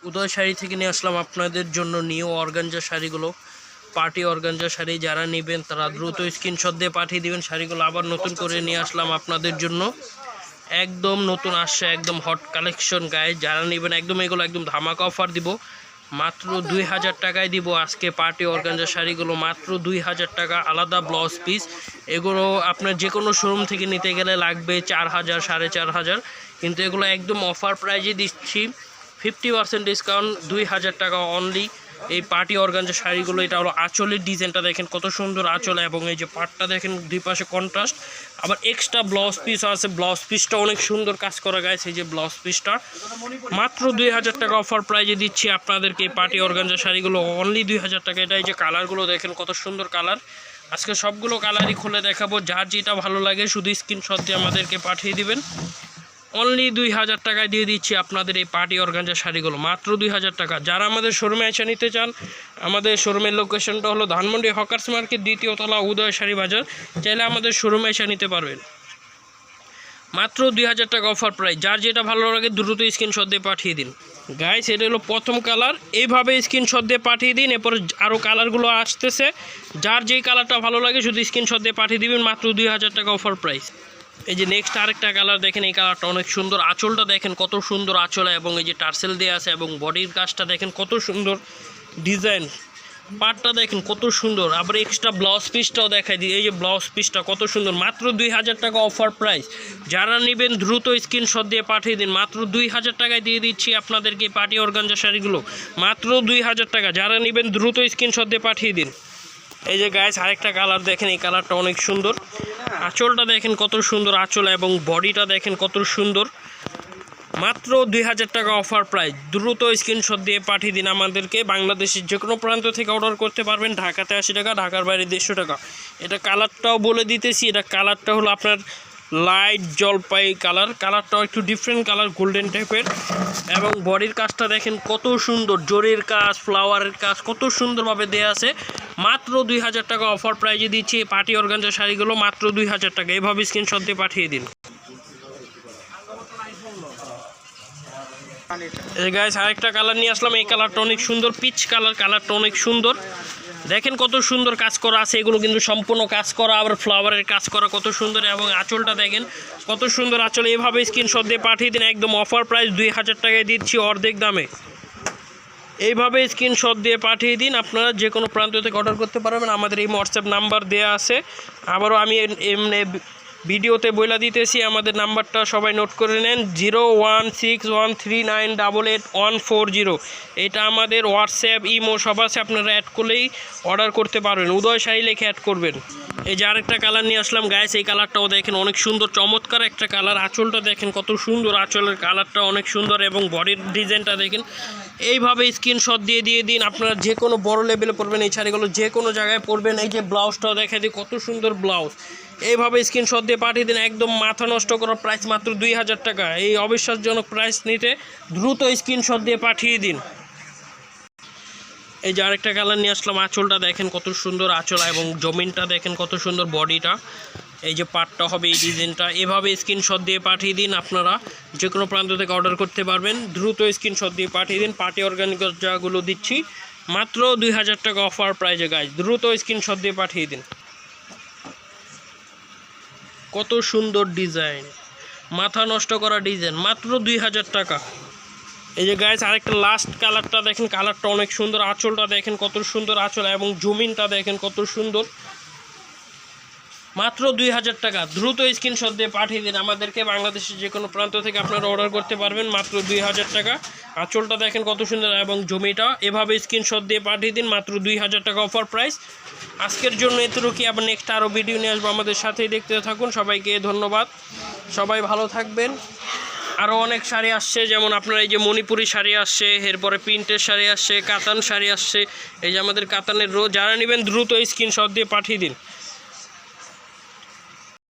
উদয় শাড়ি থেকে নিয়ে আসলাম আপনাদের জন্য নিউ অর্গানজা শাড়িগুলো, পার্টি অর্গানজা শাড়ি। যারা নেবেন তারা দ্রুত স্ক্রিনশট দিয়ে পাঠিয়ে দিবেন। শাড়িগুলো আবার নতুন করে নিয়ে আসলাম আপনাদের জন্য, একদম নতুন আসছে, একদম হট কালেকশন গায়ে। যারা নেবেন একদম এগুলো একদম ধামাকা অফার দিব, মাত্র 2000 টাকায় দিব আজকে পার্টি অর্গানজা শাড়িগুলো, মাত্র 2000 টাকা। আলাদা ব্লাউজ পিস, এগুলো আপনার যে কোনো শোরুম থেকে নিতে গেলে লাগবে 4000 4500, কিন্তু এগুলো একদম অফার প্রাইজে দিচ্ছি, 50% ডিসকাউন্ট, 2000 টাকা অনলি। এই পার্টি অর্গানজা শাড়িগুলো, এটা হলো আঁচলের ডিজাইনটা দেখেন কত সুন্দর আঁচল, এবং এই যে পাটটা দেখেন দুই পাশে কন্ট্রাস্ট, আবার এক্সট্রা ব্লাউজ পিস আছে। ব্লাউজ পিসটা অনেক সুন্দর কাজ করা গাইছে, এই যে ব্লাউজ পিসটা মাত্র 2000 টাকা অফার প্রাইজে দিচ্ছি আপনাদেরকে এই পার্টি অর্গানজা শাড়িগুলো অনলি 2000 টাকা। এটা এই যে কালারগুলো দেখেন কত সুন্দর কালার, আজকে সবগুলো কালারই খুলে দেখাবো। যার যেটা ভালো লাগে শুধু স্ক্রিনশট দিয়ে আমাদেরকে পাঠিয়ে দিবেন। অনলি 2000 টাকায় দিয়ে দিচ্ছি আপনাদের এই পার্টি অর্গানজা শাড়িগুলো, মাত্র 2000 টাকা। যারা আমাদের শোরুমে এসে নিতে চান, আমাদের শোরুমের লোকেশনটা হলো ধানমন্ডি হকার্স মার্কেট, দ্বিতীয় তলা, উদয় শাড়ি বাজার। চাইলে আমাদের শোরুমে এসে নিতে পারবেন, মাত্র 2000 টাকা অফার প্রাইস। যার যেটা ভালো লাগে দ্রুত স্ক্রিনশট দিয়ে পাঠিয়ে দিন গাইস। এটা হলো প্রথম কালার, এইভাবে স্ক্রিনশট দিয়ে পাঠিয়ে দিন। এরপর আরও কালারগুলো আসতেছে, যার যেই কালারটা ভালো লাগে শুধু স্ক্রিনশট দিয়ে পাঠিয়ে দিবেন, মাত্র 2000 টাকা অফার প্রাইস। এই যে নেক্সট আরেকটা কালার দেখেন, এই কালারটা অনেক সুন্দর, আঁচলটা দেখেন কত সুন্দর আঁচল, এবং এই যে টার্সেল দেওয়া আছে, এবং বডির কাজটা দেখেন কত সুন্দর ডিজাইন, পাটটা দেখেন কত সুন্দর। আবার এক্সট্রা ব্লাউজ পিসটাও দেখাই দিই, এই যে ব্লাউজ পিসটা কত সুন্দর, মাত্র 2000 টাকা অফার প্রাইস। যারা নেবেন দ্রুত স্ক্রিনশট দিয়ে পাঠিয়ে দিন, মাত্র 2000 টাকায় দিয়ে দিচ্ছি আপনাদেরকে পার্টি অর্গানজা শাড়িগুলো, মাত্র 2000 টাকা। যারা নেবেন দ্রুত স্ক্রিনশট দিয়ে পাঠিয়ে দিন। এই যে গাইস আরেকটা কালার দেখেন, এই কালারটা অনেক সুন্দর, আঁচলটা দেখেন কত সুন্দর আঁচল, এবং বডিটা দেখেন কত সুন্দর, মাত্র 2000 টাকা অফার প্রাইস। দ্রুত স্ক্রিনশট দিয়ে পাঠিয়ে দিন আমাদেরকে। বাংলাদেশের যে কোনো প্রান্ত থেকে অর্ডার করতে পারবেন, ঢাকাতে 80 টাকা, ঢাকার বাইরে 150 টাকা। এটা কালারটাও বলে দিতেছি, এটা কালারটা হলো আপনার লাইট জলপাই কালার, কালারটাও একটু ডিফারেন্ট কালার, গোল্ডেন টাইপের, এবং বডির কাজটা দেখেন কত সুন্দর, জরির কাজ, ফ্লাওয়ারের কাজ কত সুন্দরভাবে দেওয়া আছে। মাত্র 2000 টাকা অফার প্রাইজে দিচ্ছি পার্টি অর্গানজা শাড়িগুলো, মাত্র 2000 টাকা। এভাবে স্ক্রিনশট দিয়ে পাঠিয়ে দিন। এই গাইস আরেকটা কালার নিয়ে আসলাম, এই কালারটা অনেক সুন্দর, পিচ কালার, কালারটা অনেক সুন্দর, দেখেন কত সুন্দর কাজ করা আছে। এগুলো কিন্তু সম্পূর্ণ কাজ করা, আবার ফ্লাওয়ারের কাজ করা কত সুন্দর, এবং আঁচলটা দেখেন কত সুন্দর আঁচল। এইভাবে স্ক্রিনশট দিয়ে পাঠিয়ে দিন, একদম অফার প্রাইস 2000 টাকায় দিচ্ছি অর্ধেক দামে। এইভাবে স্ক্রিনশট দিয়ে পাঠিয়ে দিন, আপনারা যে কোনো প্রান্ত থেকে অর্ডার করতে পারবেন। আমাদের এই হোয়াটসঅ্যাপ নাম্বার দেওয়া আছে, আবারও আমি এমনি ভিডিওতে বলে দিতেছি, আমাদের নাম্বারটা সবাই নোট করে নেন, 01613988140। এটা আমাদের হোয়াটসঅ্যাপ, ইমো সব আছে, আপনারা অ্যাড করলেই অর্ডার করতে পারবেন। উদয় শাড়ি লিখে অ্যাড করবেন। এই যে আরেকটা কালার নিয়ে আসলাম গাইস, এই কালারটাও দেখেন অনেক সুন্দর, চমৎকার একটা কালার, আঁচলটা দেখেন কত সুন্দর, আঁচলের কালারটা অনেক সুন্দর, এবং বডির ডিজাইনটা দেখেন। এইভাবে স্ক্রিনশট দিয়ে দিন, আপনারা যে কোনো বড় লেভেলে পরবেন এই শাড়িগুলো, যে কোনো জায়গায় পরবেন। এই যে ব্লাউজটাও দেখা দিই কত সুন্দর ব্লাউজ, এইভাবে স্ক্রিনশট দিয়ে পাঠিয়ে দিন, একদম মাথা নষ্ট করার প্রাইস, মাত্র 2000 টাকা। এই অবিশ্বাসজনক প্রাইস নিতে দ্রুত স্ক্রিনশট দিয়ে পাঠিয়ে দিন। এই যে আরেকটা কালার নিয়ে আসলাম, আঁচলটা দেখেন কত সুন্দর আঁচল, এবং জমিনটা দেখেন কত সুন্দর, বডিটা, এই যে পাটটা হবে এই ডিজাইনটা। এভাবে স্ক্রিনশট দিয়ে পাঠিয়ে দিন, আপনারা যে কোনো প্রান্ত থেকে অর্ডার করতে পারবেন। দ্রুত স্ক্রিনশট দিয়ে পাঠিয়ে দিন। পার্টি অর্গানজাগুলো দিচ্ছি মাত্র 2000 টাকা অফার প্রাইজে গাইজ, দ্রুত স্ক্রিনশট দিয়ে পাঠিয়ে দিন। কত সুন্দর ডিজাইন, মাথা নষ্ট করা ডিজাইন, মাত্র 2000 টাকা। এই যে গাইস আরেকটা লাস্ট কালারটা দেখেন, কালারটা অনেক সুন্দর, আঁচলটা দেখেন কত সুন্দর আঁচল, এবং জমিনটা দেখেন কত সুন্দর, মাত্র 2000 টাকা। দ্রুত স্ক্রিনশট দিয়ে পাঠিয়ে দিন আমাদেরকে। বাংলাদেশের যে কোনো প্রান্ত থেকে আপনারা অর্ডার করতে পারবেন, মাত্র 2000 টাকা। আঁচলটা দেখেন কত সুন্দর, এবং জমিটা, এভাবে স্ক্রিনশট দিয়ে পাঠিয়ে দিন, মাত্র 2000 টাকা অফার প্রাইস। আজকের জন্য এতটুকুই, আবার নেক্সট আরও ভিডিও নিয়ে আসবো, আমাদের সাথেই দেখতে থাকুন। সবাইকে ধন্যবাদ, সবাই ভালো থাকবেন। আরও অনেক শাড়ি আসছে, যেমন আপনার এই যে মণিপুরি শাড়ি আসছে, এরপরে প্রিন্টের শাড়ি আসছে, কাতান শাড়ি আসছে। এই যে আমাদের কাতানের যারা নেবেন দ্রুত স্ক্রিনশট দিয়ে পাঠিয়ে দিন।